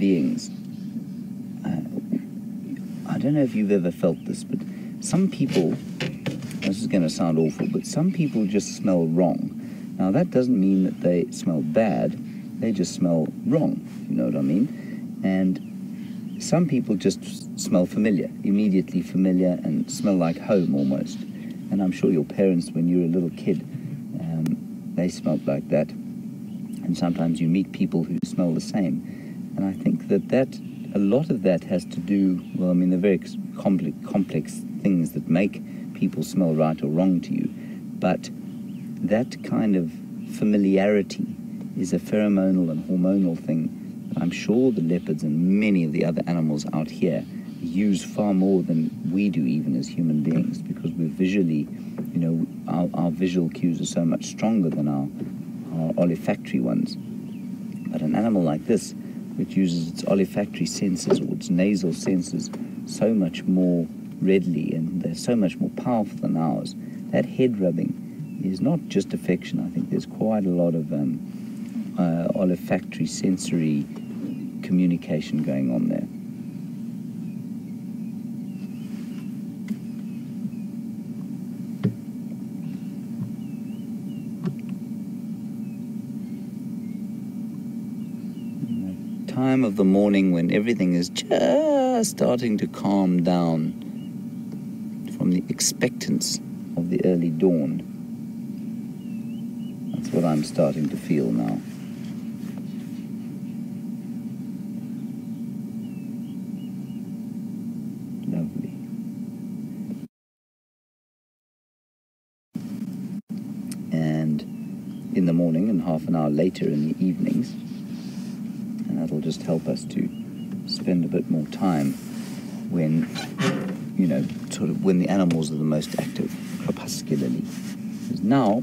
beings, I don't know if you've ever felt this, but some people, this is going to sound awful, but some people just smell wrong. Now, that doesn't mean that they smell bad, they just smell wrong, you know what I mean? And some people just smell familiar, immediately familiar, and smell like home almost. And I'm sure your parents, when you were a little kid, they smelled like that. And sometimes you meet people who smell the same. And I think that a lot of that has to do, well, I mean, the very complex things that make people smell right or wrong to you. But that kind of familiarity is a pheromonal and hormonal thing that I'm sure the leopards and many of the other animals out here use far more than we do, even as human beings, because we're visually, you know, our visual cues are so much stronger than our olfactory ones. But an animal like this, which uses its olfactory senses or its nasal senses so much more readily, and they're so much more powerful than ours, that head rubbing is not just affection. I think there's quite a lot of olfactory sensory communication going on there. Time of the morning when everything is just starting to calm down from the expectance of the early dawn. That's what I'm starting to feel now. Lovely. And in the morning and half an hour later in the evenings, and that'll just help us to spend a bit more time when, you know, sort of when the animals are the most active, crepuscularly. Because now,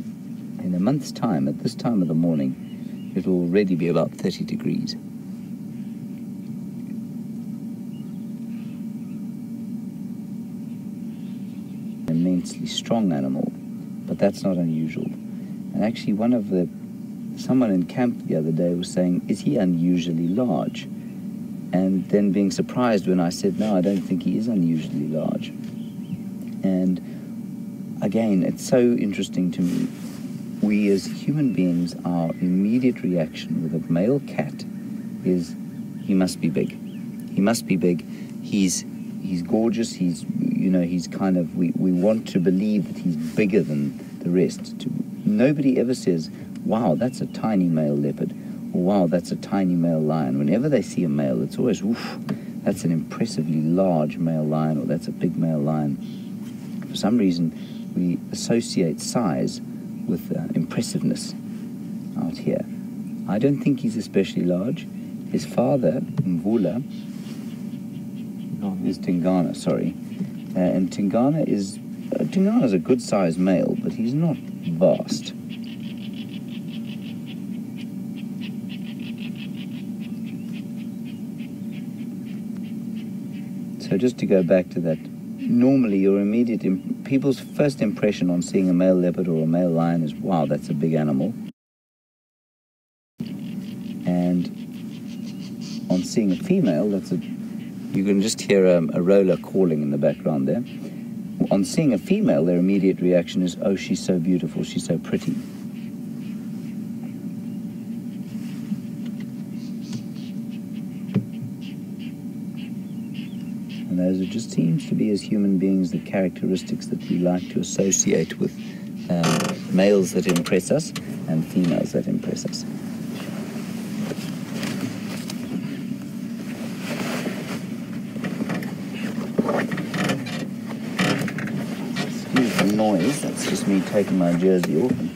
in a month's time, at this time of the morning, it will already be about 30 degrees. An immensely strong animal, but that's not unusual. And actually, someone in camp the other day was saying, is he unusually large? And then being surprised when I said, no, I don't think he is unusually large. And again, it's so interesting to me. We as human beings, our immediate reaction with a male cat is, he must be big. He must be big. He's gorgeous. He's, you know, he's kind of, we want to believe that he's bigger than the rest. Nobody ever says, wow, that's a tiny male leopard, or wow, that's a tiny male lion. Whenever they see a male, it's always, oof, that's an impressively large male lion, or that's a big male lion. For some reason, we associate size with impressiveness out here. I don't think he's especially large. His father, Mvula, is Tingana, sorry. And Tingana is a good-sized male, but he's not vast. So just to go back to that, normally your people's first impression on seeing a male leopard or a male lion is, wow, that's a big animal. And on seeing a female, you can just hear a roller calling in the background there. On seeing a female, their immediate reaction is, oh, she's so beautiful, she's so pretty. And those just seems to be, as human beings, the characteristics that we like to associate with males that impress us and females that impress us. Excuse the noise, that's just me taking my jersey off and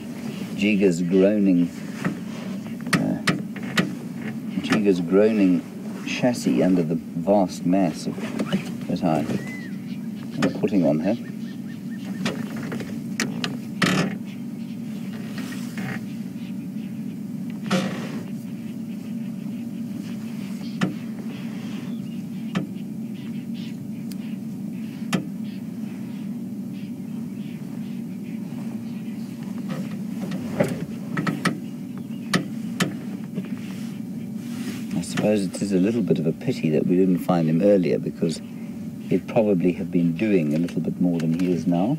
Jiga's groaning chassis under the vast mass that I'm putting on her. suppose it is a little bit of a pity that we didn't find him earlier, because he'd probably have been doing a little bit more than he is now.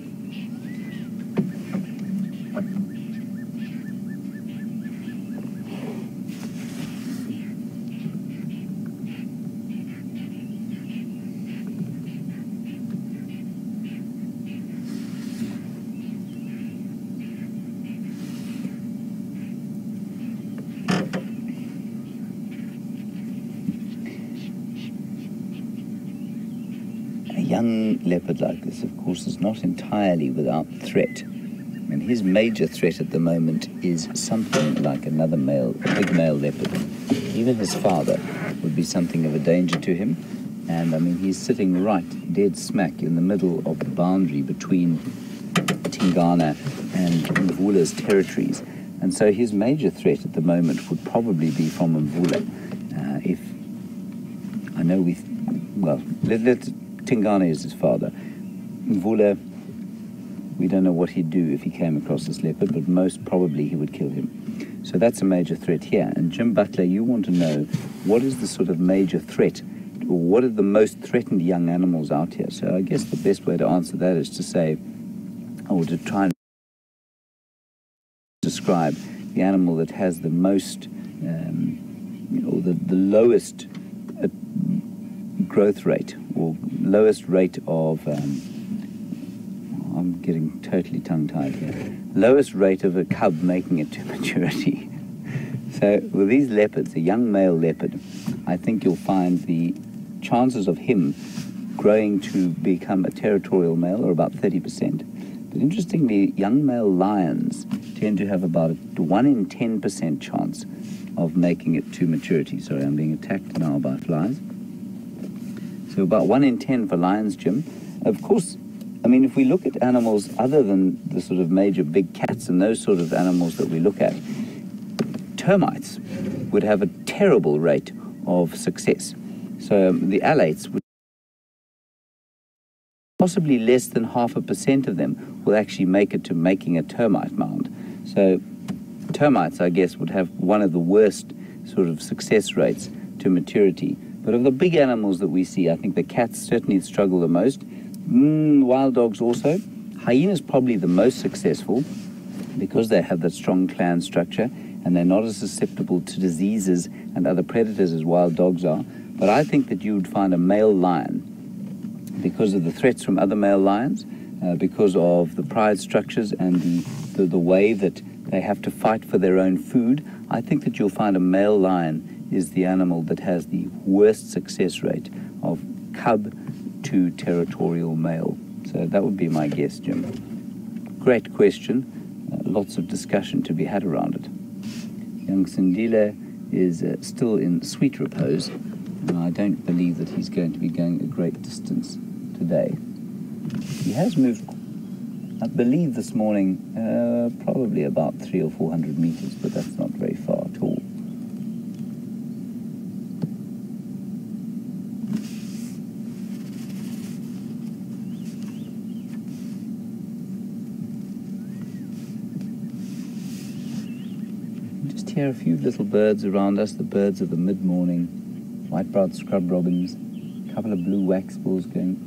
A young leopard like this, of course, is not entirely without threat. And his major threat at the moment is something like another male, a big male leopard. Even his father would be something of a danger to him. And I mean, he's sitting right dead smack in the middle of the boundary between Tingana and Mvula's territories. And so his major threat at the moment would probably be from Mvula. If I know Tingana is his father. Mvula, we don't know what he'd do if he came across this leopard, but most probably he would kill him. So that's a major threat here. And Jim Butler, you want to know what is the sort of major threat, or what are the most threatened young animals out here? So I guess the best way to answer that is to say, or to try and describe the animal that has the most, or the lowest growth rate, or lowest rate of, I'm getting totally tongue-tied here, lowest rate of a cub making it to maturity. So with these leopards, a young male leopard, I think you'll find the chances of him growing to become a territorial male are about 30%. But interestingly, young male lions tend to have about a 1 in 10% chance of making it to maturity. Sorry, I'm being attacked now by flies. So about 1 in 10 for lions, Jim. Of course, I mean, if we look at animals other than the sort of major big cats and those sort of animals that we look at, termites would have a terrible rate of success. So the alates would possibly less than 0.5% of them will actually make it to making a termite mound. So termites, I guess, would have one of the worst sort of success rates to maturity. But of the big animals that we see, I think the cats certainly struggle the most. Wild dogs also. Hyenas probably the most successful because they have that strong clan structure and they're not as susceptible to diseases and other predators as wild dogs are. But I think that you would find a male lion, because of the threats from other male lions, because of the pride structures and the way that they have to fight for their own food, I think that you'll find a male lion is the animal that has the worst success rate of cub to territorial male. So that would be my guess, Jim. Great question. Lots of discussion to be had around it. Young Sindile is still in sweet repose, and I don't believe that he's going to be going a great distance today. He has moved, I believe this morning, probably about 300 or 400 meters, but that's not very far at all. Just hear a few little birds around us, the birds of the mid-morning, white-browed scrub robins, a couple of blue waxbills going.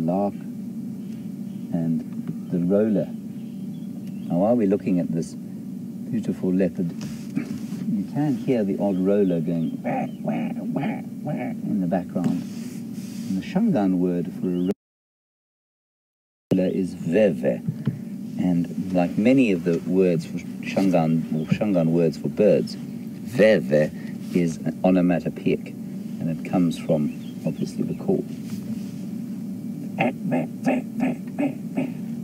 Lark and the roller. Now while we're looking at this beautiful leopard, you can hear the odd roller going wah, wah, wah, wah in the background. And the Shangaan word for a roller is veve. And like many of the words for Shangaan, or Shangaan words for birds, veve is an onomatopoeic, and it comes from obviously the call.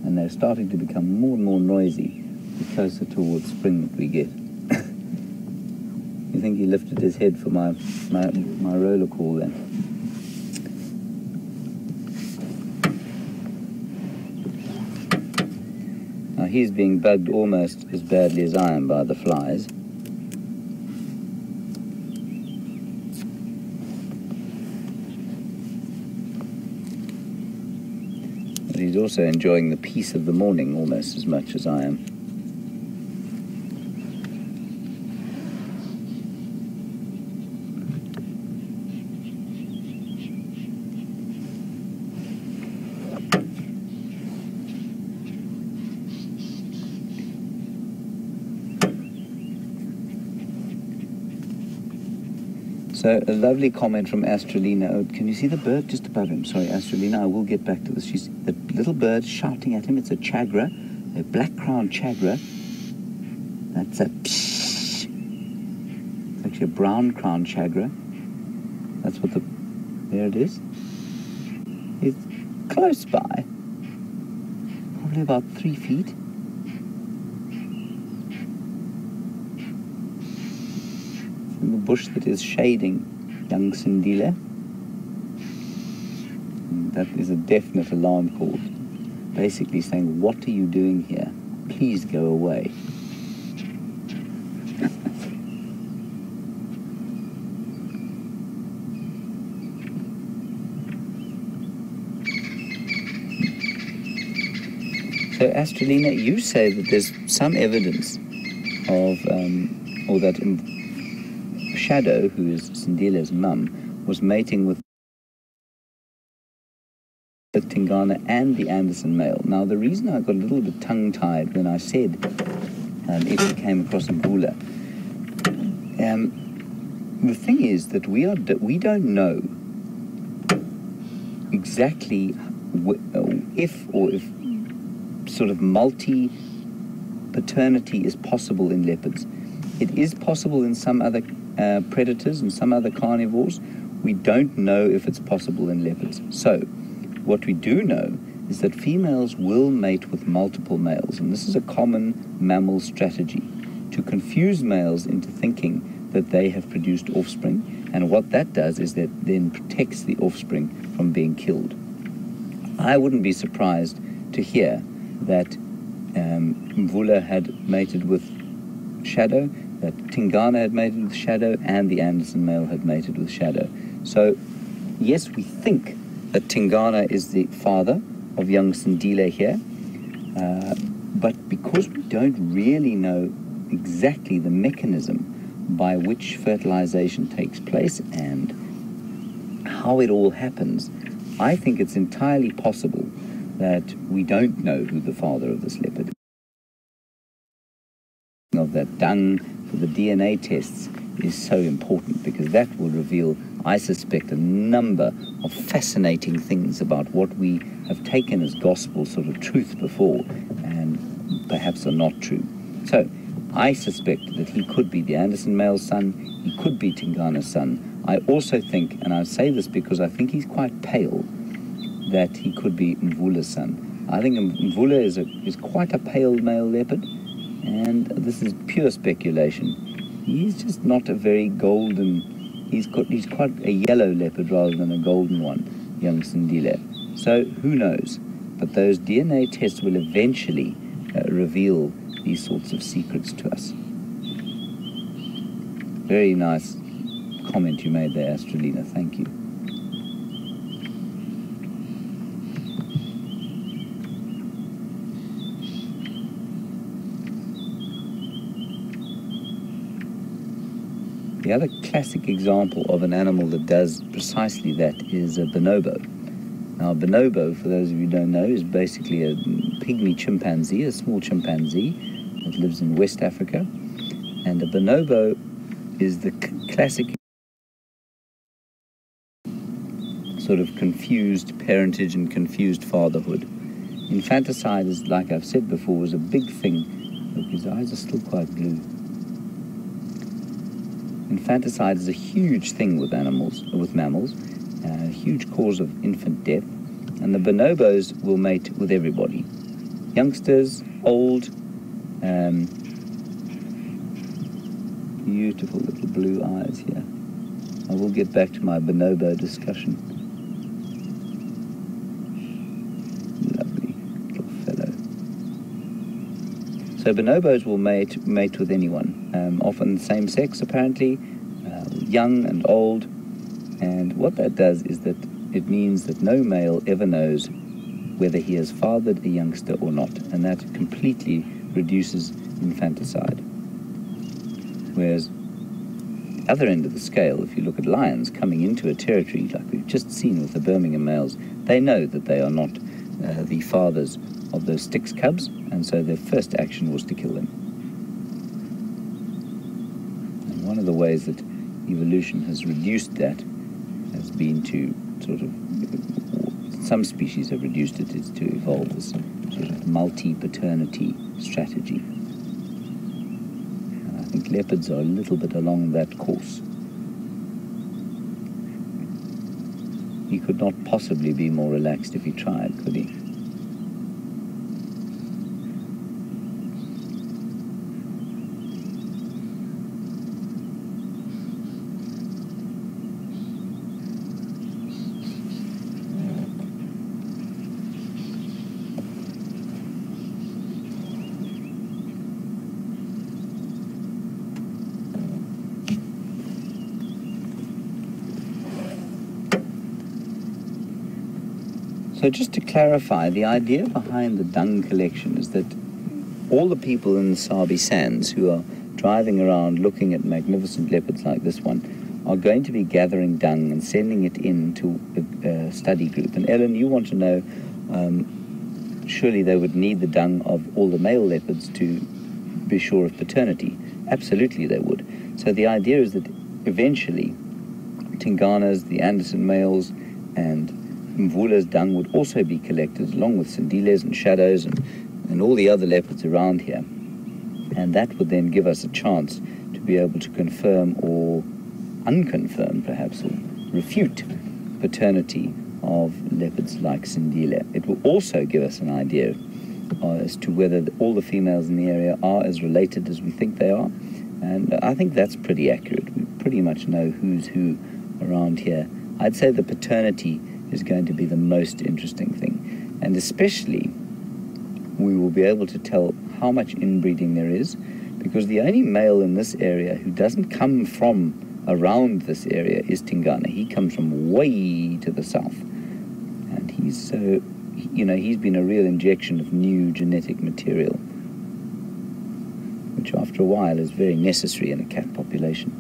And they're starting to become more and more noisy the closer towards spring that we get. You think he lifted his head for my roller call then? Now he's being bugged almost as badly as I am by the flies. He's also enjoying the peace of the morning almost as much as I am. So a lovely comment from Astralina. Oh, can you see the bird just above him? Sorry, Astralina, I will get back to this. She's the little bird shouting at him. It's a chagra, a black-crowned chagra. That's a psh. It's actually a brown-crowned chagra. That's what there it is. It's close by. Probably about 3 feet. In the bush that is shading young Sindile. And that is a definite alarm call. Basically saying, what are you doing here? Please go away. So, Astralina, you say that there's some evidence of, or that Shadow, who is Sindile's mum, was mating with the Tingana and the Anderson male. Now, the reason I got a little bit tongue-tied when I said if we came across Mvula, the thing is that we don't know exactly if sort of multi-paternity is possible in leopards. It is possible in some other predators and some other carnivores. We don't know if it's possible in leopards. So, what we do know is that females will mate with multiple males, and this is a common mammal strategy, to confuse males into thinking that they have produced offspring, and what that does is that then protects the offspring from being killed. I wouldn't be surprised to hear that Mvula had mated with Shadow, that Tingana had mated with Shadow, and the Anderson male had mated with Shadow. So, yes, we think that Tingana is the father of young Sindile here, but because we don't really know exactly the mechanism by which fertilization takes place and how it all happens, I think it's entirely possible that we don't know who the father of this leopard is. Of that dung for the DNA tests is so important, because that will reveal, I suspect, a number of fascinating things about what we have taken as gospel sort of truth before and perhaps are not true. So I suspect that he could be the Anderson male's son, he could be Tingana's son. I also think, and I say this because I think he's quite pale, that he could be Mvula's son. I think Mvula is quite a pale male leopard, and this is pure speculation. He's just not a very golden, he's quite a yellow leopard rather than a golden one, young Sindile. So who knows? But those DNA tests will eventually reveal these sorts of secrets to us. Very nice comment you made there, Astralina. Thank you. The other classic example of an animal that does precisely that is a bonobo. Now, a bonobo, for those of you who don't know, is basically a pygmy chimpanzee, a small chimpanzee that lives in West Africa. And a bonobo is the classic sort of confused parentage and confused fatherhood. Infanticide is, like I've said before, was a big thing. Look, his eyes are still quite blue. Infanticide is a huge thing with mammals, a huge cause of infant death, and the bonobos will mate with everybody. Youngsters, old, beautiful little blue eyes here. I will get back to my bonobo discussion. Lovely little fellow. So bonobos will mate with anyone, often same sex apparently, young and old, and what that does is that it means that no male ever knows whether he has fathered a youngster or not, and that completely reduces infanticide. Whereas the other end of the scale, if you look at lions coming into a territory like we've just seen with the Birmingham males, they know that they are not the fathers of those Styx cubs, and so their first action was to kill them. And one of the ways that evolution has reduced that, has been to sort of, some species have reduced it is to evolve this sort of multi-paternity strategy. And I think leopards are a little bit along that course. He could not possibly be more relaxed if he tried, could he? So just to clarify, the idea behind the dung collection is that all the people in the Sabi Sands who are driving around looking at magnificent leopards like this one are going to be gathering dung and sending it in to a study group. And Ellen, you want to know, surely they would need the dung of all the male leopards to be sure of paternity. Absolutely they would. So the idea is that eventually Tingana's, the Anderson males, and Mvula's dung would also be collected along with Sindiles and Shadows and all the other leopards around here. And that would then give us a chance to be able to confirm or unconfirm perhaps, or refute paternity of leopards like Sindile. It will also give us an idea as to whether all the females in the area are as related as we think they are. And I think that's pretty accurate. We pretty much know who's who around here. I'd say the paternity is going to be the most interesting thing. And especially, we will be able to tell how much inbreeding there is, because the only male in this area who doesn't come from around this area is Tingana. He comes from way to the south. And he's so, he's been a real injection of new genetic material, which after a while is very necessary in a cat population.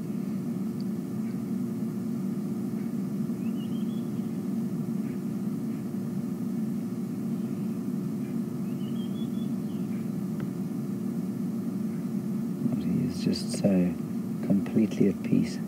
Just so completely at peace.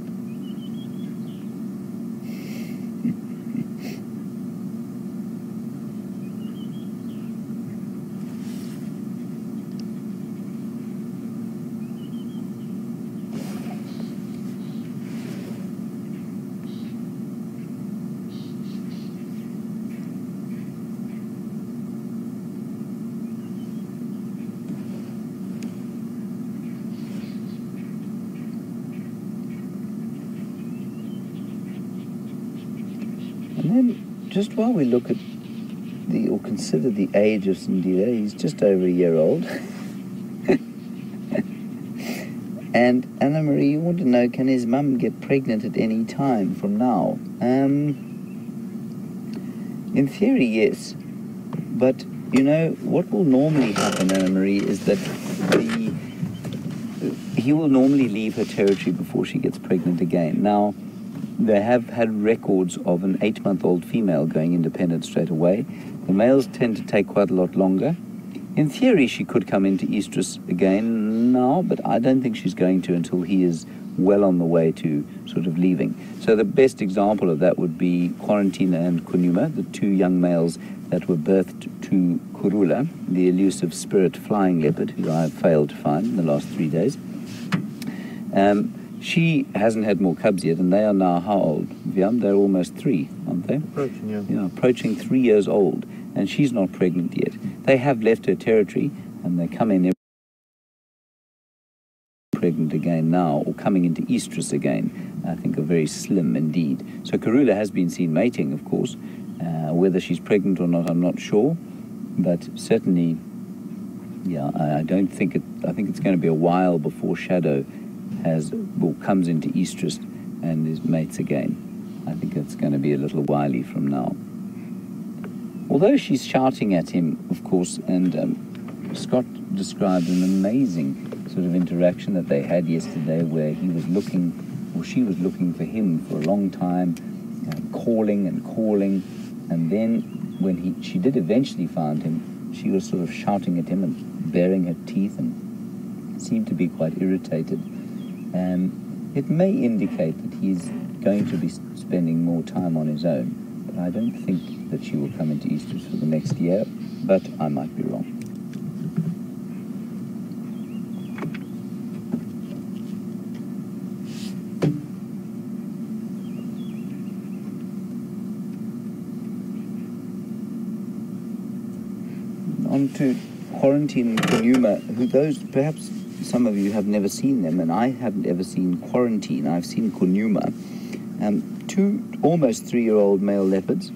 And then, just while we look at or consider the age of Sindile, he's just over a year old. And Anna Marie, you want to know, can his mum get pregnant at any time from now? In theory, yes. But, what will normally happen, Anna Marie, is that he will normally leave her territory before she gets pregnant again. Now, they have had records of an 8-month-old female going independent straight away. The males tend to take quite a lot longer. In theory, she could come into estrus again now, but I don't think she's going to until he is well on the way to sort of leaving. So the best example of that would be Quarantina and Kunuma, the two young males that were birthed to Kurula, the elusive spirit flying leopard, who I have failed to find in the last 3 days. She hasn't had more cubs yet, and they are now how old? Viam, they're almost 3, aren't they? Approaching, yeah. Yeah, approaching 3 years old, and she's not pregnant yet. They have left her territory, and they come in pregnant again now, or coming into estrus again. I think are very slim indeed. So Karula has been seen mating, of course. Whether she's pregnant or not, I'm not sure, but certainly, yeah, I don't think it. I think it's going to be a while before Shadow comes into estrus and is mates again. I think it's going to be a little while from now. Although she's shouting at him, of course, and Scott described an amazing sort of interaction that they had yesterday, where he was looking, or she was looking for him for a long time, calling, and then when she did eventually find him, she was sort of shouting at him and baring her teeth and seemed to be quite irritated. It may indicate that he's going to be spending more time on his own, but I don't think that she will come into estrus for the next year, but I might be wrong. On to Quarantine and Conuma, who those, perhaps some of you have never seen them, and I haven't ever seen Quarantine. I've seen Conuma, two almost 3-year-old male leopards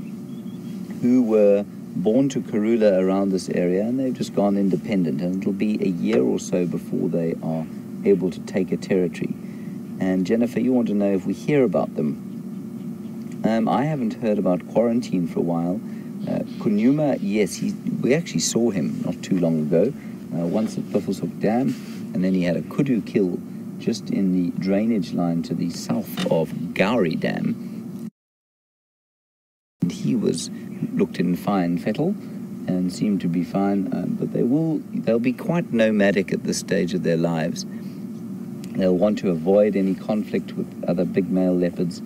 who were born to Karula around this area, and they've just gone independent, and it'll be a year or so before they are able to take a territory. And Jennifer, you want to know if we hear about them. I haven't heard about Quarantine for a while. Conuma, yes, we actually saw him not too long ago, once at Buffelshoek Dam, and then he had a kudu kill just in the drainage line to the south of Gowrie Dam. And he looked in fine fettle and seemed to be fine, but they'll be quite nomadic at this stage of their lives. They'll want to avoid any conflict with other big male leopards,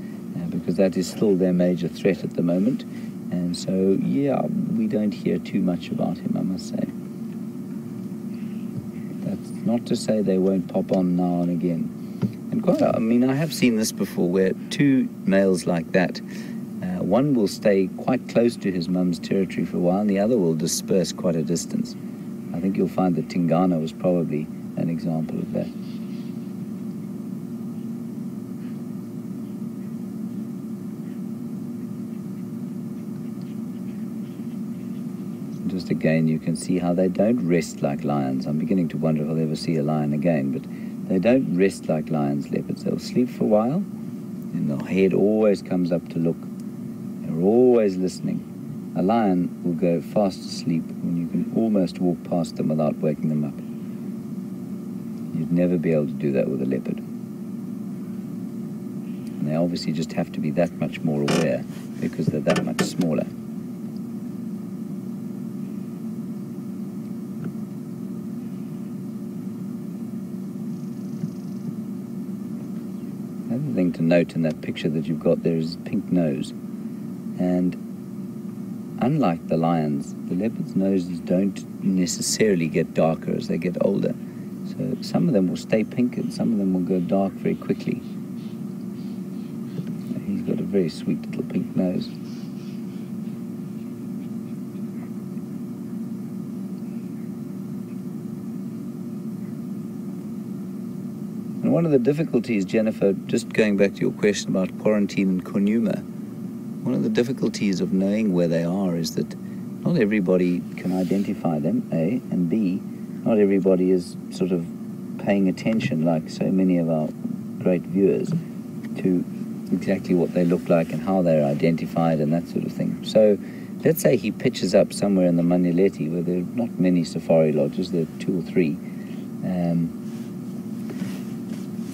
because that is still their major threat at the moment. And so, yeah, we don't hear too much about him, I must say. That's not to say they won't pop on now and again. And I have seen this before, where two males like that, one will stay quite close to his mum's territory for a while, and the other will disperse quite a distance. I think you'll find that Tingana was probably an example of that. Just again, you can see how they don't rest like lions. I'm beginning to wonder if I'll ever see a lion again, but they don't rest like lions, leopards. They'll sleep for a while, and their head always comes up to look. They're always listening. A lion will go fast asleep when you can almost walk past them without waking them up. You'd never be able to do that with a leopard. And they obviously just have to be that much more aware because they're that much smaller. Another thing to note in that picture that you've got there is pink nose. And unlike the lions, the leopards' noses don't necessarily get darker as they get older. So some of them will stay pink and some of them will go dark very quickly. He's got a very sweet little pink nose. And one of the difficulties, Jennifer, just going back to your question about Quarantine and Conuma, one of the difficulties of knowing where they are is that not everybody can identify them, A, and B, not everybody is sort of paying attention, like so many of our great viewers, to exactly what they look like and how they're identified and that sort of thing. So let's say he pitches up somewhere in the Manileti where there are not many safari lodges, there are 2 or 3, and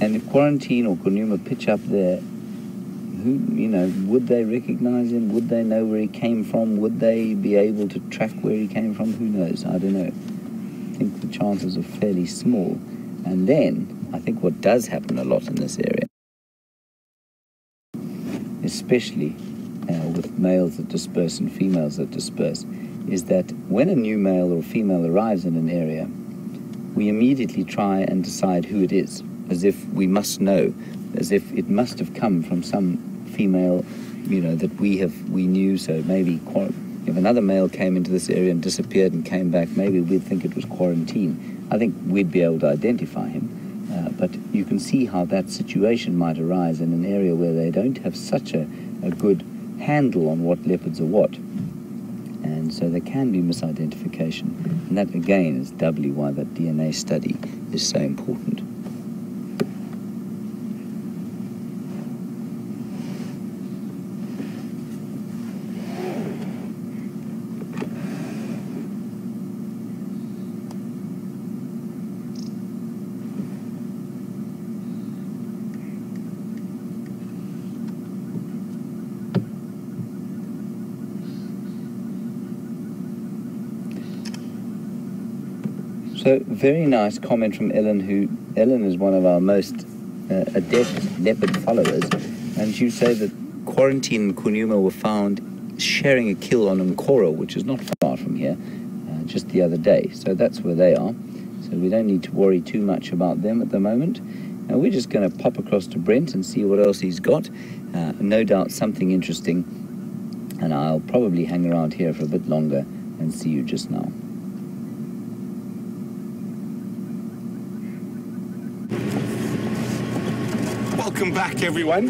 if Quarantine or Conuma pitch up there, would they recognize him? Would they know where he came from? Would they be able to track where he came from? Who knows? I don't know. I think the chances are fairly small. And then, I think what does happen a lot in this area, especially with males that disperse and females that disperse, is that when a new male or female arrives in an area, we immediately try and decide who it is, as if we must know, as if it must have come from some female, that we knew. So maybe if another male came into this area and disappeared and came back, maybe we'd think it was Quarantine. I think we'd be able to identify him. But you can see how that situation might arise in an area where they don't have such a good handle on what leopards are what. And so there can be misidentification. And that, again, is doubly why that DNA study is so important. So, very nice comment from Ellen, Ellen is one of our most adept leopard followers, and you say that Quarantine and Kunuma were found sharing a kill on Nkoro, which is not far from here, just the other day. So that's where they are. So we don't need to worry too much about them at the moment. Now we're just going to pop across to Brent and see what else he's got. No doubt something interesting. And I'll probably hang around here for a bit longer and see you just now. Welcome back, everyone.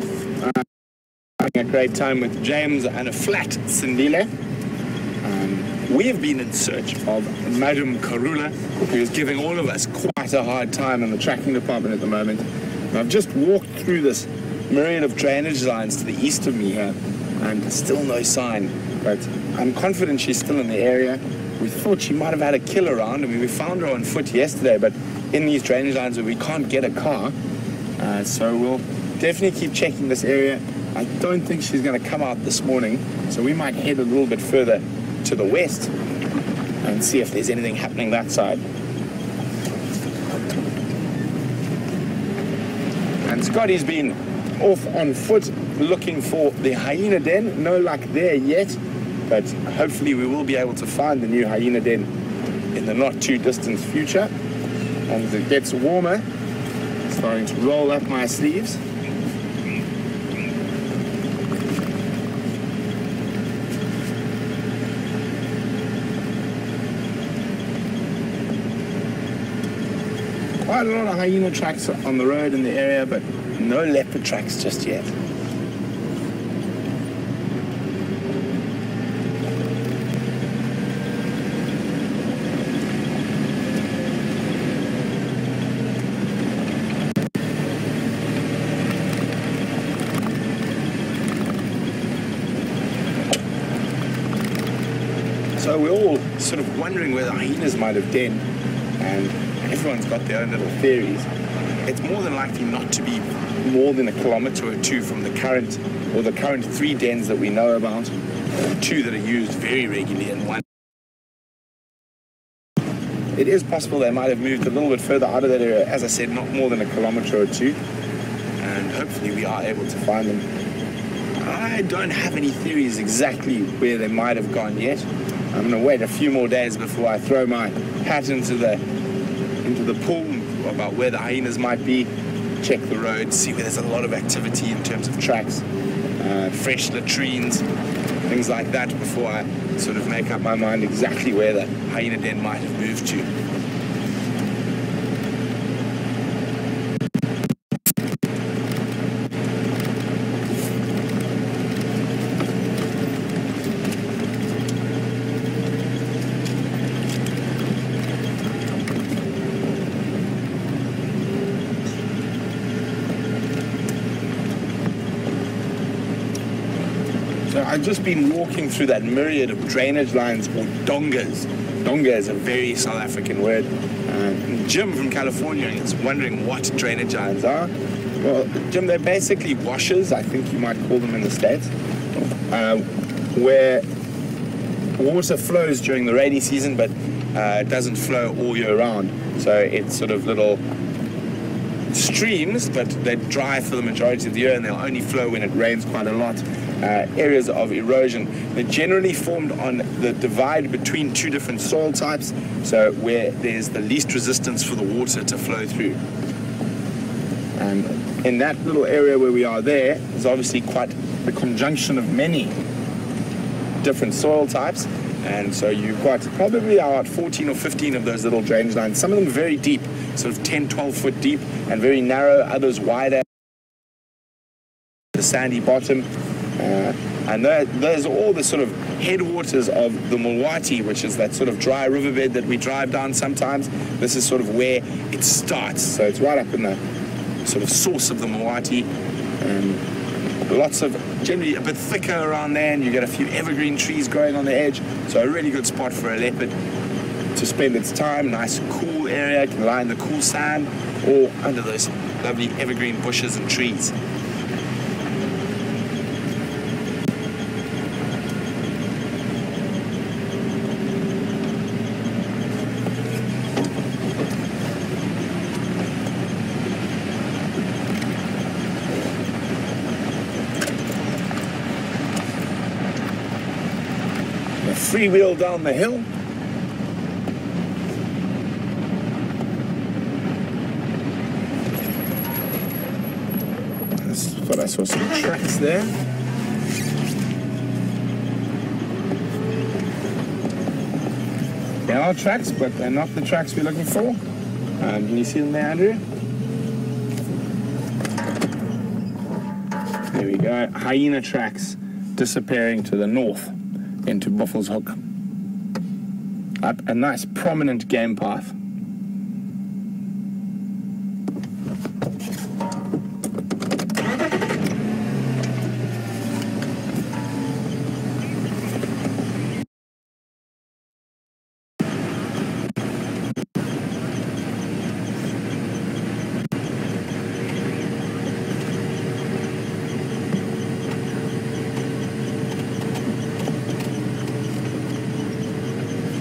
Having a great time with James and a flat Sindile. We have been in search of Madam Karula, who is giving all of us quite a hard time in the tracking department at the moment. And I've just walked through this myriad of drainage lines to the east of me here, and still no sign. But I'm confident she's still in the area. We thought she might have had a kill around. I mean, we found her on foot yesterday, but in these drainage lines where we can't get a car. So we'll definitely keep checking this area. I don't think she's going to come out this morning, so we might head a little bit further to the west and see if there's anything happening that side. And Scotty's been off on foot looking for the hyena den. No luck there yet, but hopefully we will be able to find the new hyena den in the not too distant future. And as it gets warmer, starting to roll up my sleeves. Quite a lot of hyena tracks on the road in the area, but no leopard tracks just yet. So we're all sort of wondering where the hyenas might have denned, and everyone's got their own little theories. It's more than likely not to be more than a kilometer or two from the current 3 dens that we know about, 2 that are used very regularly and 1. It is possible they might have moved a little bit further out of that area, as I said, not more than a kilometer or 2, and hopefully we are able to find them. I don't have any theories exactly where they might have gone yet. I'm going to wait a few more days before I throw my hat into the pool about where the hyenas might be, check the road, see where there's a lot of activity in terms of tracks, fresh latrines, things like that, before I sort of make up my mind exactly where the hyena den might have moved to. So I've just been walking through that myriad of drainage lines, or dongas. Donga is a very South African word. Jim from California is wondering what drainage lines are. Well, Jim, they're basically washers, I think you might call them in the States, where water flows during the rainy season, but it doesn't flow all year round. So it's sort of little streams, but they're dry for the majority of the year, and they'll only flow when it rains quite a lot. Areas of erosion. They're generally formed on the divide between 2 different soil types, so where there's the least resistance for the water to flow through. And in that little area where we are there is obviously quite the conjunction of many different soil types, and so you've got probably about 14 or 15 of those little drainage lines, some of them very deep, sort of 10, 12 foot deep, and very narrow, others wider, the sandy bottom. And there's all the sort of headwaters of the Mulwati, which is that sort of dry riverbed that we drive down sometimes. This is sort of where it starts. So it's right up in the sort of source of the Mulwati. Lots of, generally a bit thicker around there, and you get a few evergreen trees growing on the edge. So a really good spot for a leopard to spend its time. Nice cool area, it can lie in the cool sand or under those lovely evergreen bushes and trees. freewheel down the hill. I thought I saw some tracks there. There are tracks, but they're not the tracks we're looking for. Can you see them there, Andrew? There we go. Hyena tracks disappearing to the north into Buffalo's Hook. Up a nice prominent game path.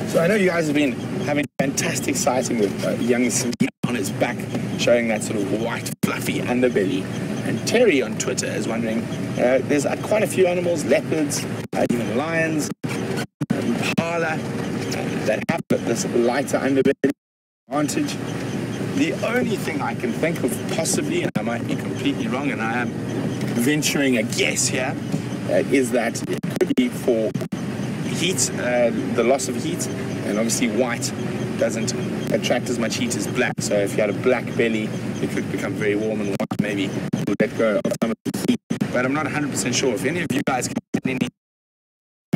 So I know you guys have been having fantastic sighting with young Sindile on his back, showing that sort of white, fluffy underbelly. And Terry on Twitter is wondering, there's quite a few animals, leopards, even lions, impala, that have this lighter underbelly advantage. The only thing I can think of possibly, and I might be completely wrong, and I am venturing a guess here, is that it could be for heat, the loss of heat, and obviously white doesn't attract as much heat as black. So if you had a black belly, it could become very warm, and white maybe will let go of some of the heat. But I'm not 100% sure. If any of you guys can get any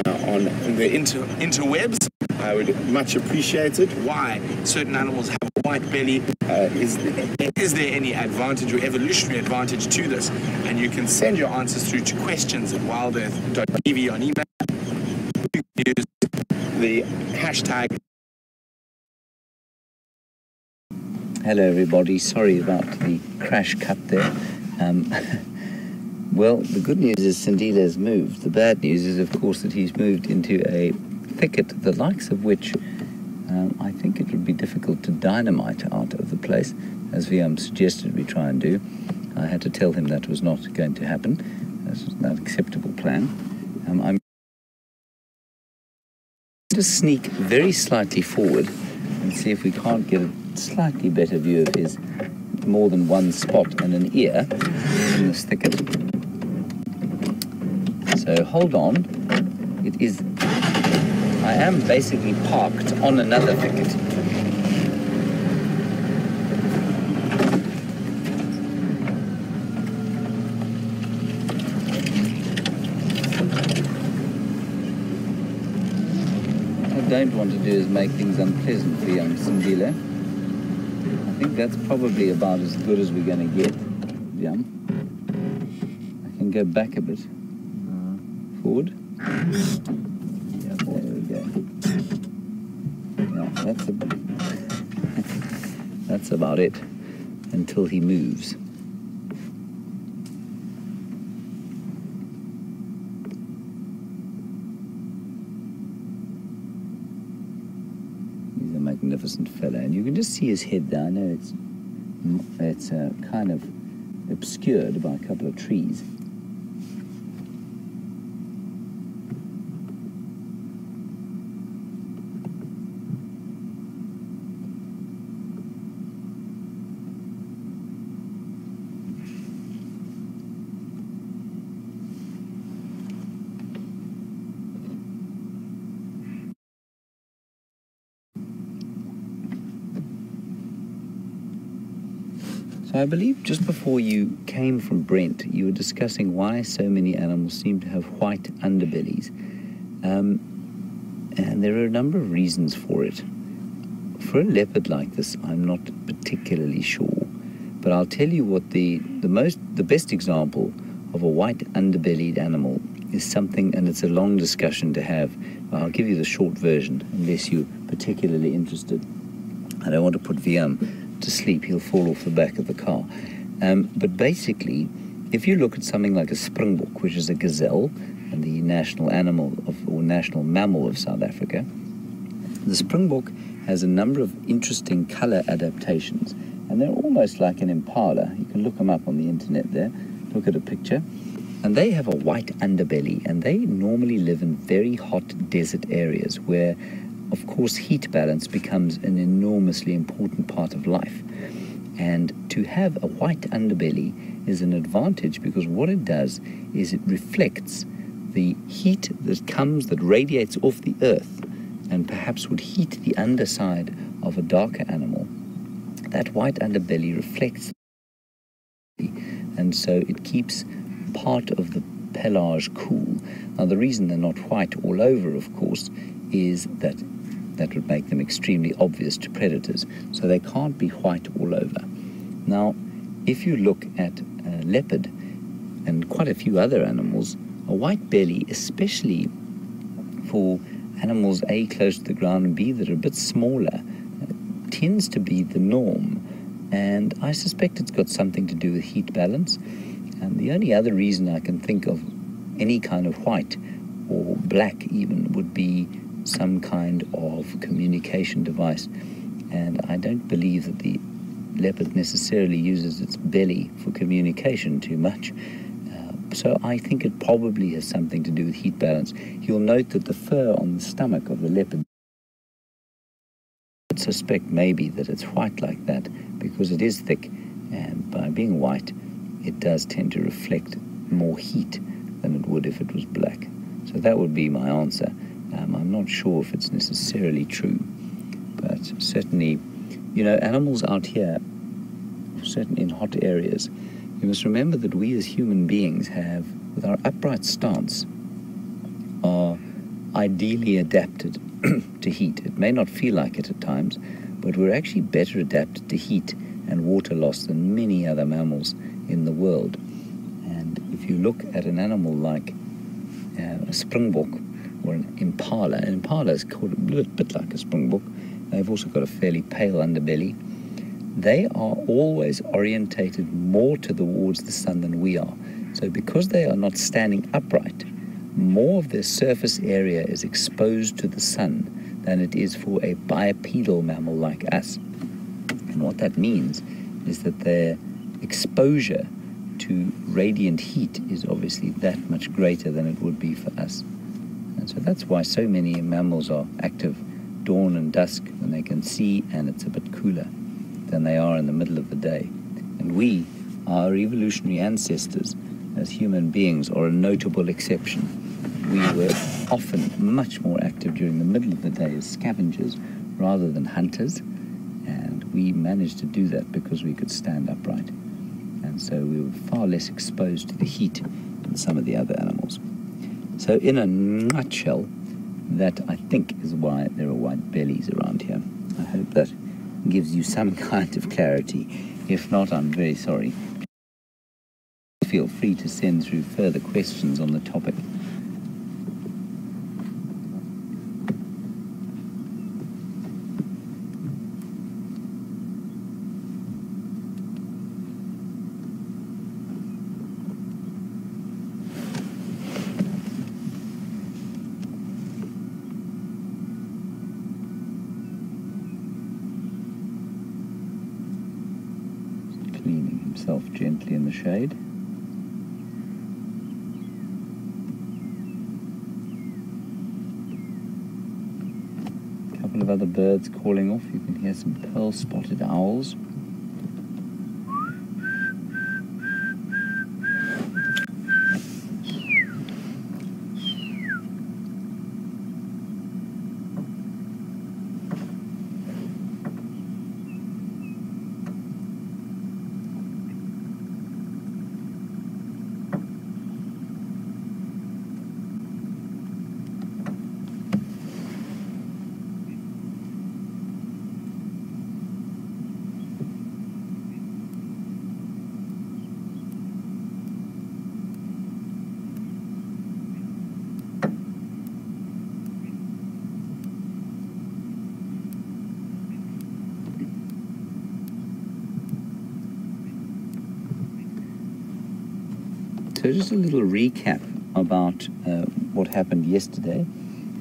on the interwebs, I would much appreciate it. Why certain animals have a white belly? Is there any advantage or evolutionary advantage to this? And you can send your answers through to questions@wildearth.tv on email. Use the hashtag. Hello everybody, sorry about the crash cut there. Well, the good news is Sindile has moved. The bad news is, of course, that he's moved into a thicket, the likes of which I think it would be difficult to dynamite out of the place, as VM suggested we try and do. I had to tell him that was not going to happen. That's not an acceptable plan. I'm going to sneak very slightly forward and see if we can't get a slightly better view of his more than one spot and an ear in this thicket. So hold on. It is... I am basically parked on another thicket. What I don't want to do is make things unpleasant for young Sindile. I think that's probably about as good as we're going to get, Jam. I can go back a bit. Forward. Yeah, there we go. Yeah, that's about it until he moves. He's a magnificent fella, and you can just see his head there. I know it's kind of obscured by a couple of trees. So I believe just before you came from Brent, you were discussing why so many animals seem to have white underbellies. And there are a number of reasons for it. For a leopard like this, I'm not particularly sure. But I'll tell you what the best example of a white underbellied animal is something, and it's a long discussion to have. I'll give you the short version, unless you're particularly interested. I don't want to put VM to sleep, he'll fall off the back of the car. But basically, if you look at something like a springbok, which is a gazelle and the national animal or national mammal of South Africa, the springbok has a number of interesting color adaptations, and they're almost like an impala. You can look them up on the internet there, look at a picture. And they have a white underbelly, and they normally live in very hot desert areas where, of course, heat balance becomes an enormously important part of life. And to have a white underbelly is an advantage because what it does is it reflects the heat that radiates off the earth and perhaps would heat the underside of a darker animal. That white underbelly reflects, and so it keeps part of the pelage cool. Now, the reason they're not white all over, of course, is that would make them extremely obvious to predators. So they can't be white all over. Now, if you look at a leopard and quite a few other animals, a white belly, especially for animals A, close to the ground, and B, that are a bit smaller, tends to be the norm. And I suspect it's got something to do with heat balance. And the only other reason I can think of any kind of white or black even would be some kind of communication device. And I don't believe that the leopard necessarily uses its belly for communication too much. So I think it probably has something to do with heat balance. You'll note that the fur on the stomach of the leopard, I suspect maybe that it's white like that because it is thick, and by being white it does tend to reflect more heat than it would if it was black. So that would be my answer. I'm not sure if it's necessarily true, but certainly, you know, animals out here, certainly in hot areas, you must remember that we as human beings have, with our upright stance, are ideally adapted to heat. It may not feel like it at times, but we're actually better adapted to heat and water loss than many other mammals in the world. And if you look at an animal like a springbok or an impala is called a bit like a springbok. They've also got a fairly pale underbelly. They are always orientated more towards the sun than we are. So because they are not standing upright, more of their surface area is exposed to the sun than it is for a bipedal mammal like us. And what that means is that their exposure to radiant heat is obviously that much greater than it would be for us. And so that's why so many mammals are active dawn and dusk when they can see and it's a bit cooler than they are in the middle of the day. And we, our evolutionary ancestors as human beings, are a notable exception. We were often much more active during the middle of the day as scavengers rather than hunters, and we managed to do that because we could stand upright. And so we were far less exposed to the heat than some of the other animals. So in a nutshell, that I think is why there are white bellies around here. I hope that gives you some kind of clarity. If not, I'm very sorry. Feel free to send through further questions on the topic. Cleaning himself gently in the shade. A couple of other birds calling off. You can hear some pearl-spotted owls. So just a little recap about what happened yesterday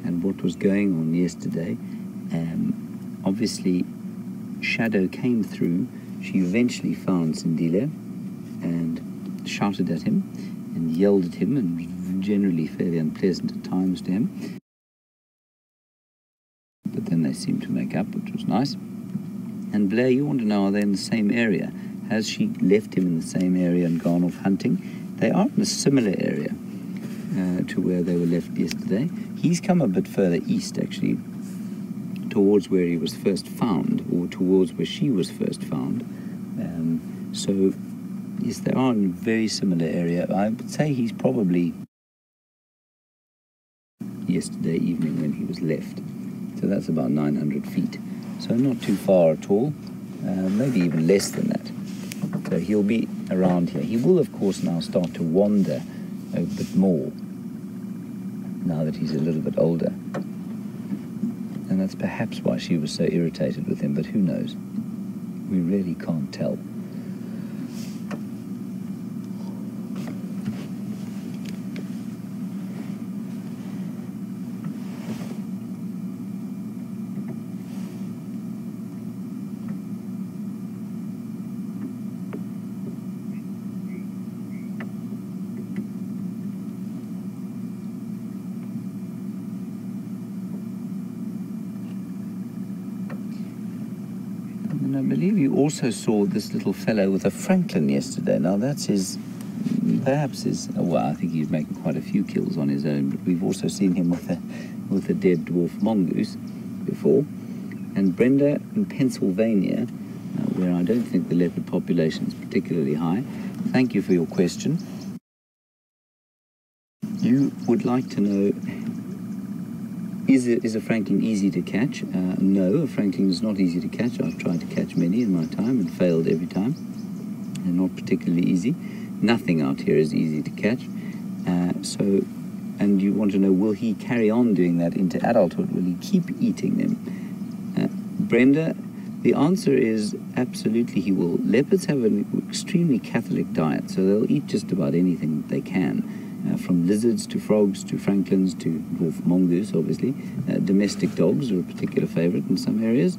and what was going on yesterday. Obviously, Shadow came through. She eventually found Sindile and shouted at him, and yelled at him, and generally fairly unpleasant at times to him. But then they seemed to make up, which was nice. And Blair, you want to know, are they in the same area? Has she left him in the same area and gone off hunting? They are in a similar area to where they were left yesterday. He's come a bit further east, actually, towards where he was first found, or towards where she was first found. So, yes, they are in a very similar area. I would say he's probably yesterday evening when he was left. So that's about 900 feet. So not too far at all, maybe even less than that. So he'll be around here. He will, of course, now start to wander a bit more, now that he's a little bit older. And that's perhaps why she was so irritated with him, but who knows? We really can't tell. And I believe you also saw this little fellow with a Franklin yesterday. Now that's perhaps well, I think he's making quite a few kills on his own, but we've also seen him with a dead dwarf mongoose before. And Brenda in Pennsylvania, where I don't think the leopard population is particularly high. Thank you for your question. You would like to know, is a Franklin easy to catch? No, a Franklin is not easy to catch. I've tried to catch many in my time and failed every time. They're not particularly easy. Nothing out here is easy to catch. And you want to know, will he carry on doing that into adulthood? Will he keep eating them? Brenda, the answer is absolutely he will. Leopards have an extremely Catholic diet, so they'll eat just about anything they can. From lizards to frogs to franklins to dwarf mongoose, obviously. Domestic dogs are a particular favorite in some areas.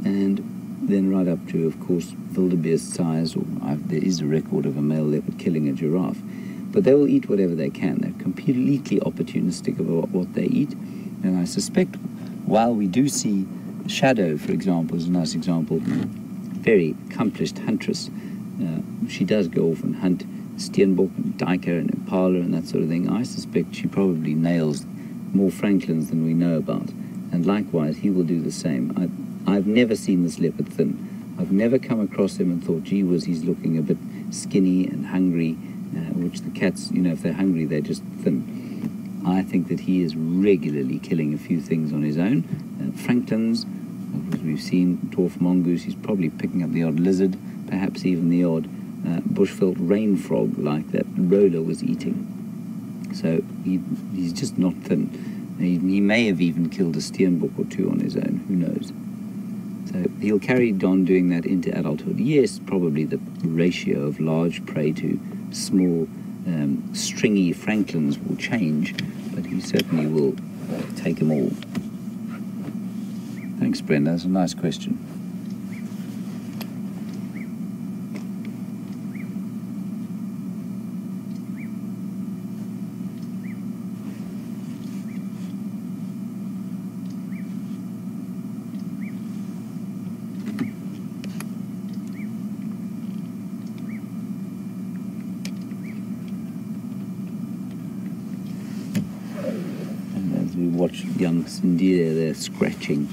And then right up to, of course, wildebeest size, or there is a record of a male leopard killing a giraffe. But they will eat whatever they can. They're completely opportunistic about what they eat. And I suspect, while we do see Shadow, for example, is a nice example, very accomplished huntress, she does go off and hunt steenbok and duiker and impala and that sort of thing. I suspect she probably nails more franklins than we know about, and likewise he will do the same. I've never seen this leopard thin. I've never come across him and thought, gee whiz, he's looking a bit skinny and hungry, which the cats, if they're hungry, they're just thin. I think that he is regularly killing a few things on his own. Franklins, as we've seen, dwarf mongoose, he's probably picking up the odd lizard, perhaps even the odd bushveld rain frog like that Roller was eating. So he's just not thin. He may have even killed a steenbok or two on his own, who knows. So he'll carry on doing that into adulthood. Yes, probably the ratio of large prey to small stringy franklins will change, but he certainly will take them all. Thanks, Brenda. That's a nice question. Watch young Sindile there scratching.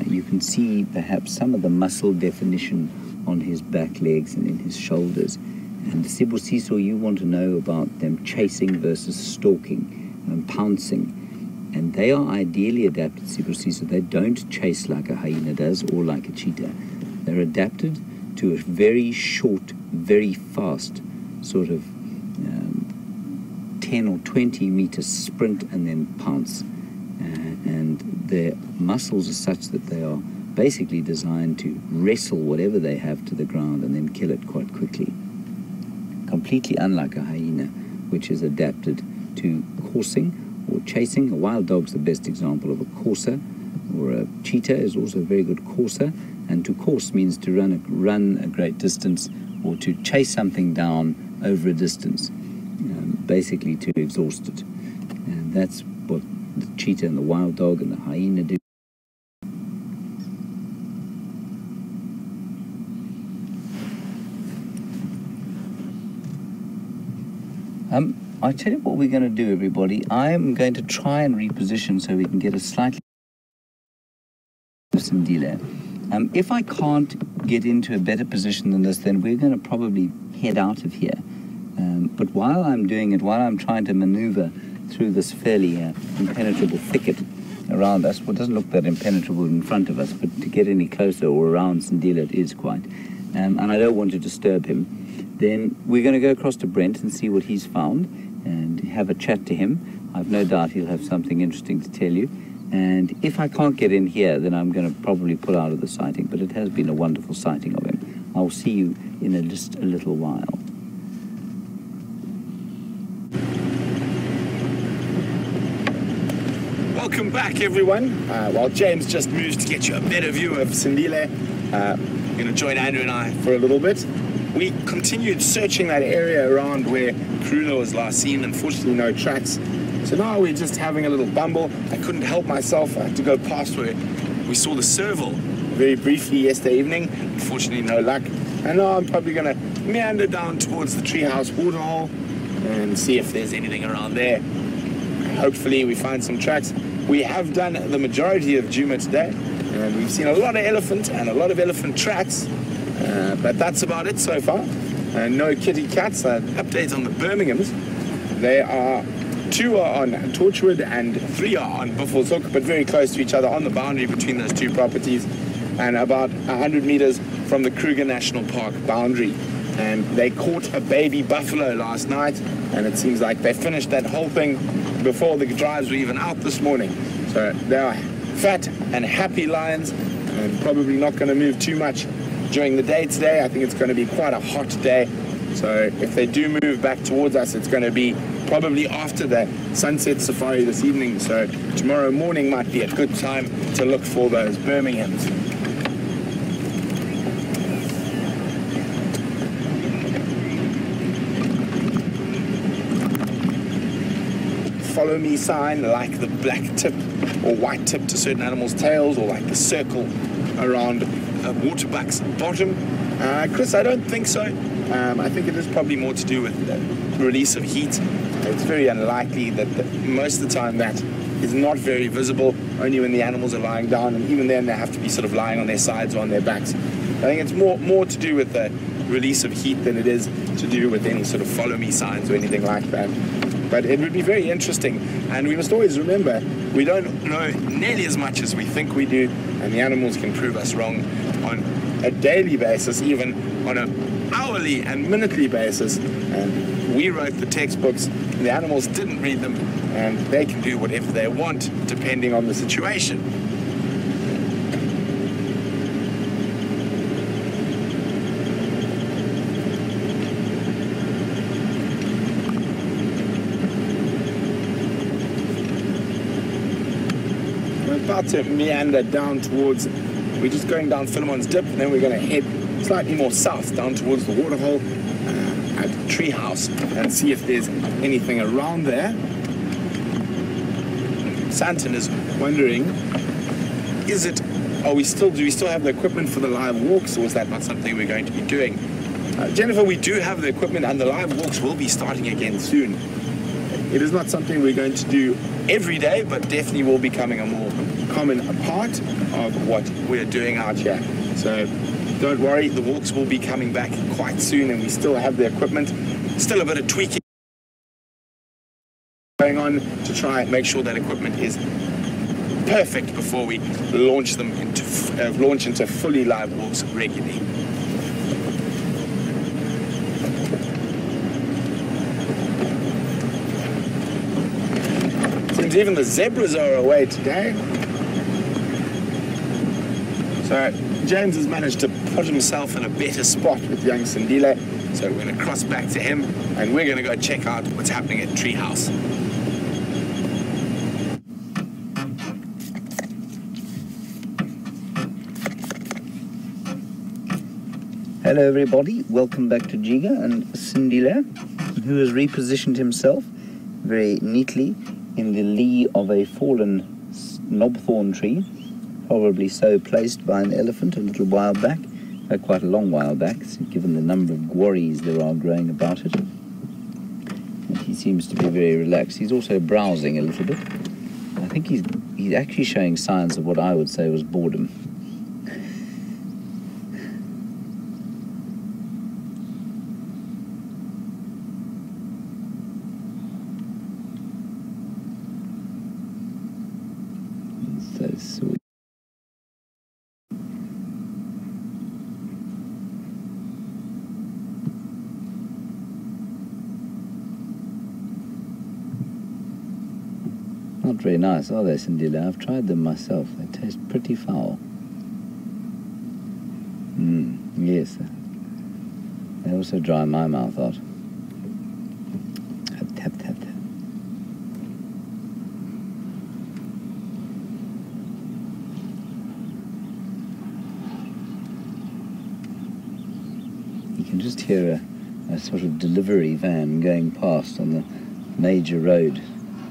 You can see perhaps some of the muscle definition on his back legs and in his shoulders. And Sibusiso, you want to know about them chasing versus stalking and pouncing. And they are ideally adapted, Sibusiso. They don't chase like a hyena does or like a cheetah. They're adapted to a very short, very fast sort of 10 or 20 meter sprint and then pounce. And their muscles are such that they are basically designed to wrestle whatever they have to the ground and then kill it quite quickly. Completely unlike a hyena, which is adapted to coursing or chasing. A wild dog's the best example of a courser, or a cheetah is also a very good courser. And to course means to run a great distance or to chase something down over a distance. basically to exhaust it. And that's what the cheetah and the wild dog and the hyena do. I tell you what we're going to do, everybody. I'm going to try and reposition so we can get a slightly Sindile. If I can't get into a better position than this, then we're going to probably head out of here. But while I'm doing it, while I'm trying to maneuver through this fairly impenetrable thicket around us, well, it doesn't look that impenetrable in front of us, but to get any closer or around Sindile it is quite. And I don't want to disturb him. Then we're going to go across to Brent and see what he's found and have a chat to him. I've no doubt he'll have something interesting to tell you. And if I can't get in here, then I'm going to probably pull out of the sighting. But it has been a wonderful sighting of him. I'll see you in just a little while. Welcome back, everyone. While James just moves to get you a better view of Sindile, I'm going to join Andrew and I for a little bit. We continued searching that area around where Karula was last seen. Unfortunately, no tracks. So now we're just having a little bumble. I couldn't help myself. I had to go past where we saw the serval very briefly yesterday evening. Unfortunately, no luck. And now I'm probably going to meander down towards the treehouse waterhole and see if there's anything around there. Hopefully we find some tracks. We have done the majority of Djuma today, and we've seen a lot of elephant and a lot of elephant tracks. But that's about it so far. No kitty cats. Update on the Birminghams. They are 2 are on Torchwood and 3 are on Buffalo's Hook, but very close to each other on the boundary between those 2 properties, and about 100 meters from the Kruger National Park boundary. And they caught a baby buffalo last night, and it seems like they finished that whole thing before the drives were even out this morning. So they are fat and happy lions, and probably not going to move too much during the day today. I think it's going to be quite a hot day. So if they do move back towards us, it's going to be probably after the sunset safari this evening. So tomorrow morning might be a good time to look for those Birminghams. Follow me sign, like the black tip or white tip to certain animals' tails, or like the circle around waterbuck's bottom. Chris, I don't think so. I think it is probably more to do with the release of heat. It's very unlikely that most of the time that is not very visible, only when the animals are lying down, and even then they have to be sort of lying on their sides or on their backs. I think it's more to do with the release of heat than it is to do with any sort of follow me signs or anything like that. But it would be very interesting, and we must always remember we don't know nearly as much as we think we do, and the animals can prove us wrong on a daily basis, even on an hourly and minutely basis. And we wrote the textbooks, the animals didn't read them, and they can do whatever they want depending on the situation. About to meander down towards, we're just going down Philemon's Dip, and then we're going to head slightly more south down towards the waterhole at the treehouse and see if there's anything around there. Santon is wondering, do we still have the equipment for the live walks, or is that not something we're going to be doing? Jennifer, we do have the equipment, and the live walks will be starting again soon. It is not something we're going to do every day, but definitely will be becoming a more common part of what we're doing out here. So don't worry, the walks will be coming back quite soon, and we still have the equipment. Still a bit of tweaking going on to try and make sure that equipment is perfect before we launch into fully live walks regularly. Even the zebras are away today. So James has managed to put himself in a better spot with young Sindile. So we're going to cross back to him, and we're going to go check out what's happening at Treehouse. Hello everybody, welcome back to Jiga and Sindile. who has repositioned himself very neatly in the lee of a fallen knobthorn tree, probably so placed by an elephant a little while back, quite a long while back, given the number of gwarries there are growing about it. And he seems to be very relaxed. He's also browsing a little bit. I think he's actually showing signs of what I would say was boredom. So sweet. Not very nice, are they, Sindile? I've tried them myself. They taste pretty foul. Yes. They also dry my mouth out. Tap, tap, tap, tap. You can just hear a sort of delivery van going past on the major road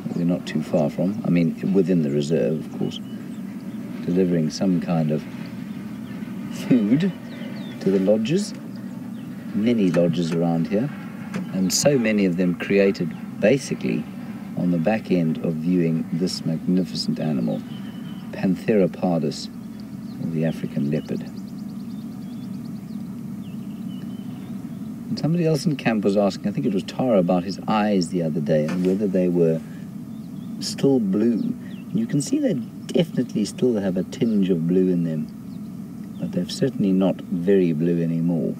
that we're not too far from. I mean, within the reserve, of course. Delivering some kind of food to the lodges. Many lodges around here. And so many of them created basically on the back end of viewing this magnificent animal, Panthera pardus, or the African leopard. And somebody else in camp was asking, I think it was Tara, about his eyes the other day and whether they were still blue. You can see they definitely still have a tinge of blue in them, but they're certainly not very blue anymore.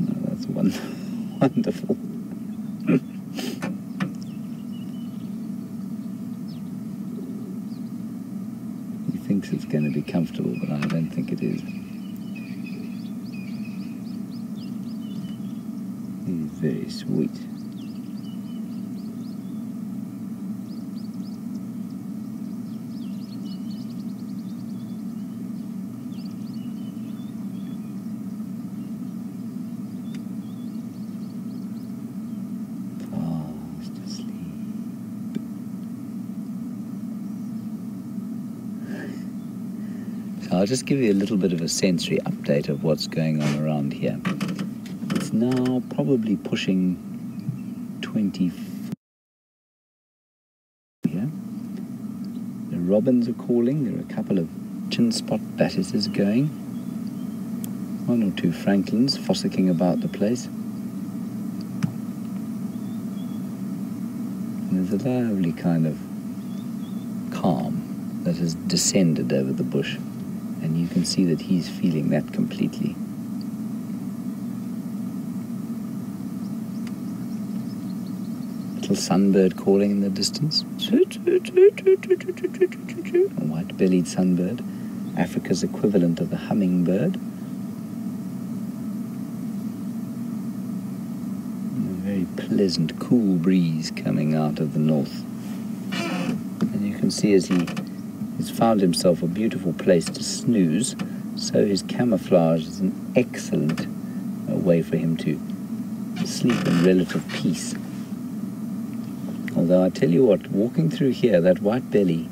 No, that's wonderful. He thinks it's going to be comfortable, but I don't think it is. He's very sweet. Fast asleep. So I'll just give you a little bit of a sensory update of what's going on around here. It's now probably pushing 20 here. The robins are calling. There are a couple of chin spot batises going. One or two francolins fossicking about the place. And there's a lovely kind of calm that has descended over the bush, and you can see that he's feeling that completely. Little sunbird calling in the distance. A white-bellied sunbird, Africa's equivalent of a hummingbird. And a very pleasant, cool breeze coming out of the north. And you can see as he's found himself a beautiful place to snooze, so his camouflage is an excellent way for him to sleep in relative peace. Although I tell you what, walking through here, that white belly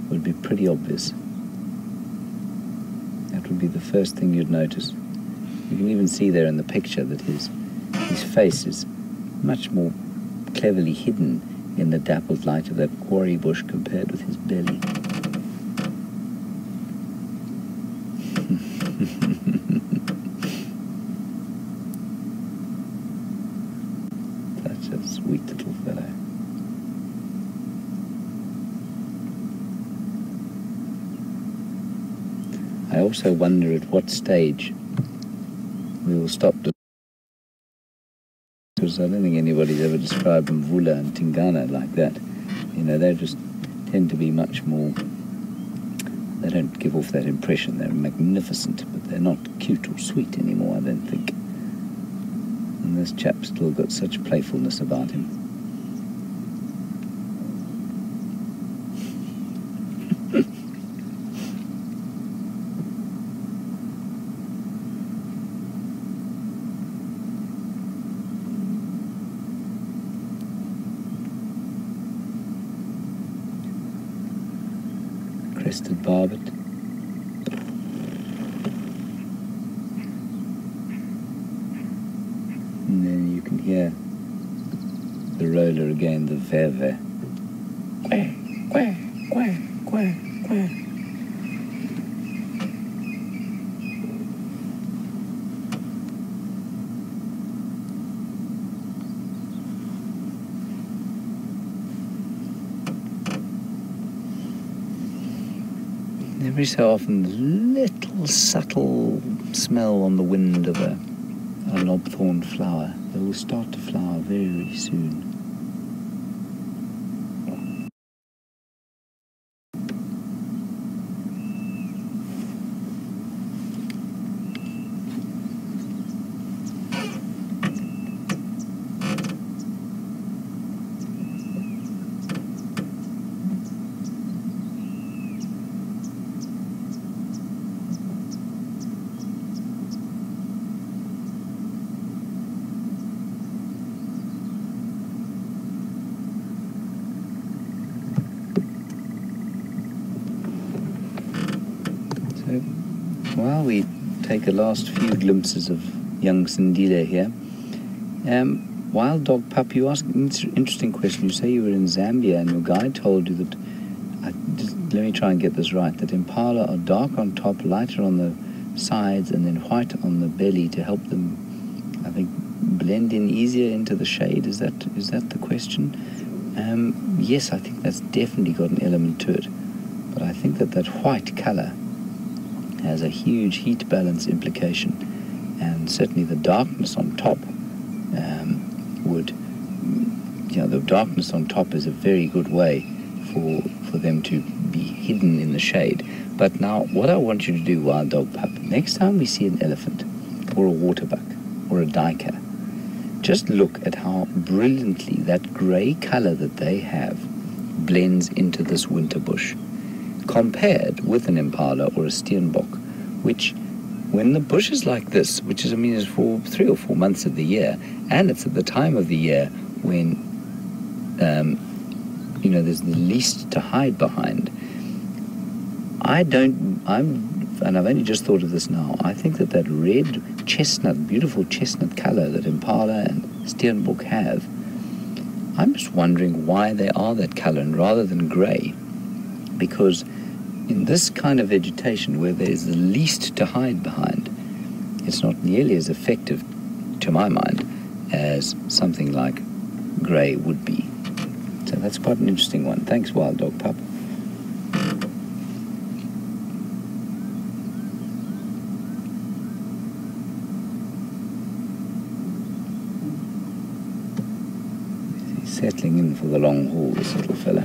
would be pretty obvious. That would be the first thing you'd notice. You can even see there in the picture that his face is much more cleverly hidden in the dappled light of that quarry bush compared with his belly. Such a sweet little fellow. I also wonder at what stage we will stop, because I don't think anybody's ever described Mvula and Tingana like that. You know, they just tend to be much more, they don't give off that impression. They're magnificent, but they're not cute or sweet anymore, I don't think. And this chap's still got such playfulness about him. crested barbet. And then you can hear the roller again, the veve. Quack, quack, quack, quack, quack. Every so often, there's a little subtle smell on the wind of a knobthorn flower. They will start to flower very, very soon. So while we take a last few glimpses of young Sindile here, Wild Dog Pup, you asked an interesting question. You say you were in Zambia and your guide told you that, let me try and get this right, that impala are dark on top, lighter on the sides, and then white on the belly to help them, I think, blend in easier into the shade. Is that the question? Yes, I think that's definitely got an element to it. But I think that white color has a huge heat balance implication, and certainly the darkness on top the darkness on top is a very good way for them to be hidden in the shade. But now, what I want you to do, Wild Dog Pup, next time we see an elephant or a waterbuck or a duiker, just look at how brilliantly that grey colour that they have blends into this winter bush, compared with an impala or a steenbok, which, when the bush is like this, which is, is for 3 or 4 months of the year, and it's at the time of the year when, there's the least to hide behind. I've only just thought of this now, I think that red chestnut, beautiful chestnut colour that impala and steenbok have, I'm just wondering why they are that colour and rather than grey. Because in this kind of vegetation where there's the least to hide behind, it's not nearly as effective, to my mind, as something like grey would be. So that's quite an interesting one. Thanks, Wild Dog Pup. He's settling in for the long haul, this little fella.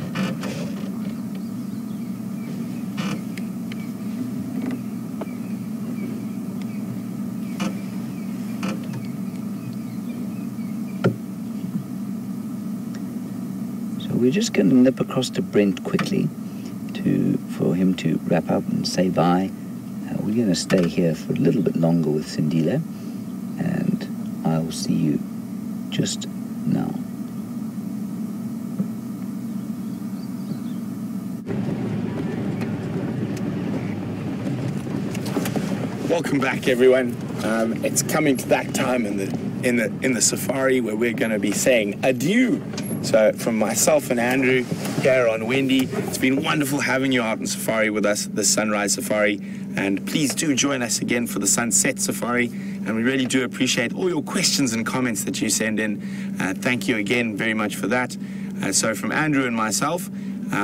We're just going to nip across to Brent quickly for him to wrap up and say bye. We're going to stay here for a little bit longer with Sindile, and I will see you just now. Welcome back, everyone. It's coming to that time in the safari where we're going to be saying adieu. So from myself and Andrew here on Wendy, it's been wonderful having you out on safari with us, the Sunrise Safari, and please do join us again for the Sunset Safari, and we really do appreciate all your questions and comments that you send in. Thank you again very much for that. So from Andrew and myself,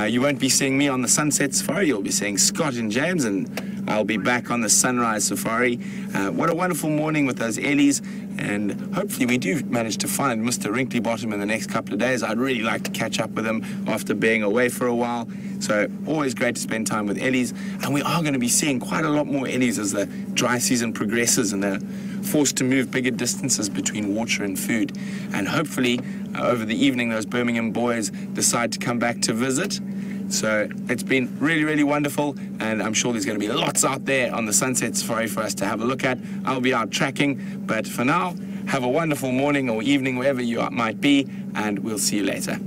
you won't be seeing me on the Sunset Safari, you'll be seeing Scott and James, and I'll be back on the Sunrise Safari. What a wonderful morning with those Ellies, and hopefully we do manage to find Mr. Wrinkly Bottom in the next couple of days. I'd really like to catch up with him after being away for a while. So always great to spend time with Ellies, and we are going to be seeing quite a lot more Ellies as the dry season progresses and they're forced to move bigger distances between water and food. And hopefully over the evening those Birmingham boys decide to come back to visit. So it's been really, really wonderful, and I'm sure there's going to be lots out there on the Sunset Safari for us to have a look at. I'll be out tracking, but for now, have a wonderful morning or evening wherever you might be, and we'll see you later.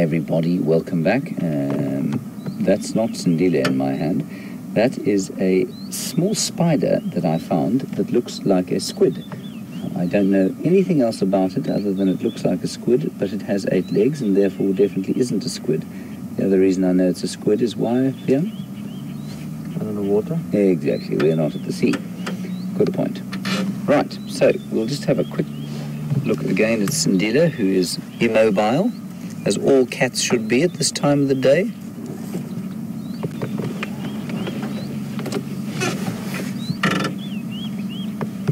everybody, welcome back. That's not Sindile in my hand. That is a small spider that I found that looks like a squid. I don't know anything else about it other than it looks like a squid, but it has 8 legs and therefore definitely isn't a squid. The other reason I know it's a squid is why, Fiona? Out of the water? Exactly, we're not at the sea. Good point. Right, so we'll just have a quick look again at Sindile, who is immobile, as all cats should be at this time of the day.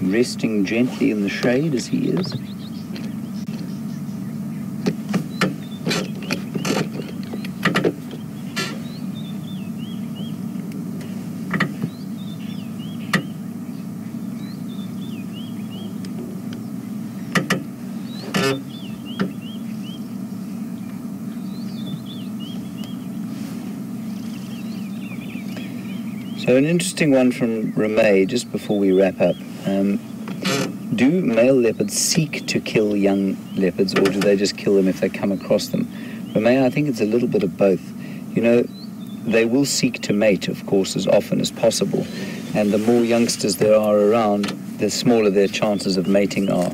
Resting gently in the shade as he is. So an interesting one from Ramey just before we wrap up. Do male leopards seek to kill young leopards, or do they just kill them if they come across them? Ramey, I think it's a little bit of both. You know, they will seek to mate, of course, as often as possible. And the more youngsters there are around, the smaller their chances of mating are.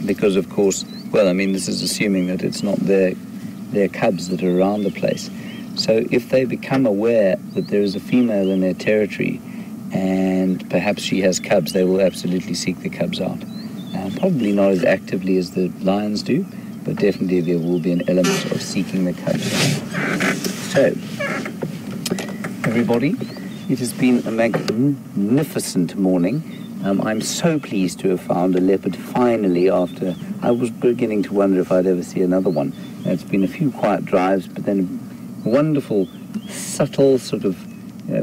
Because, of course, well, I mean, this is assuming that it's not their cubs that are around the place. So if they become aware that there is a female in their territory and perhaps she has cubs, they will absolutely seek the cubs out. Probably not as actively as the lions do, but definitely there will be an element of seeking the cubs out. So, everybody, it has been a magnificent morning. I'm so pleased to have found a leopard finally after I was beginning to wonder if I'd ever see another one. It's been a few quiet drives, but then a wonderful, subtle sort of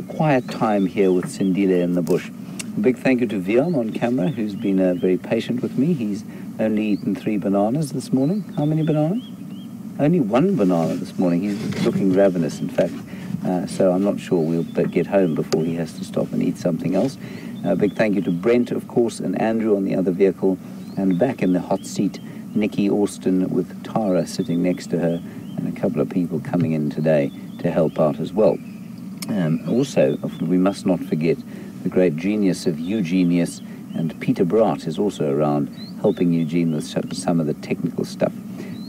quiet time here with Sindile in the bush. A big thank you to Viam on camera, who's been very patient with me. He's only eaten 3 bananas this morning. How many bananas? Only 1 banana this morning. He's looking ravenous, in fact. So I'm not sure we'll get home before he has to stop and eat something else. A big thank you to Brent, of course, and Andrew on the other vehicle. And back in the hot seat, Nikki Austin with Tara sitting next to her, and a couple of people coming in today to help out as well. Also, we must not forget the great genius of Eugenius, and Peter Braat is also around helping Eugene with some of the technical stuff.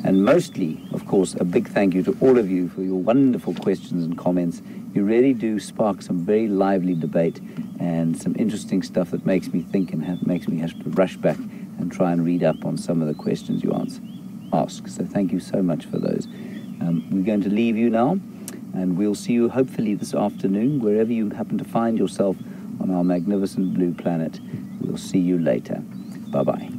And mostly, of course, a big thank you to all of you for your wonderful questions and comments. You really do spark some very lively debate and some interesting stuff that makes me think and makes me have to rush back and try and read up on some of the questions you ask. So thank you so much for those. We're going to leave you now, and we'll see you hopefully this afternoon, wherever you happen to find yourself on our magnificent blue planet. We'll see you later. Bye-bye.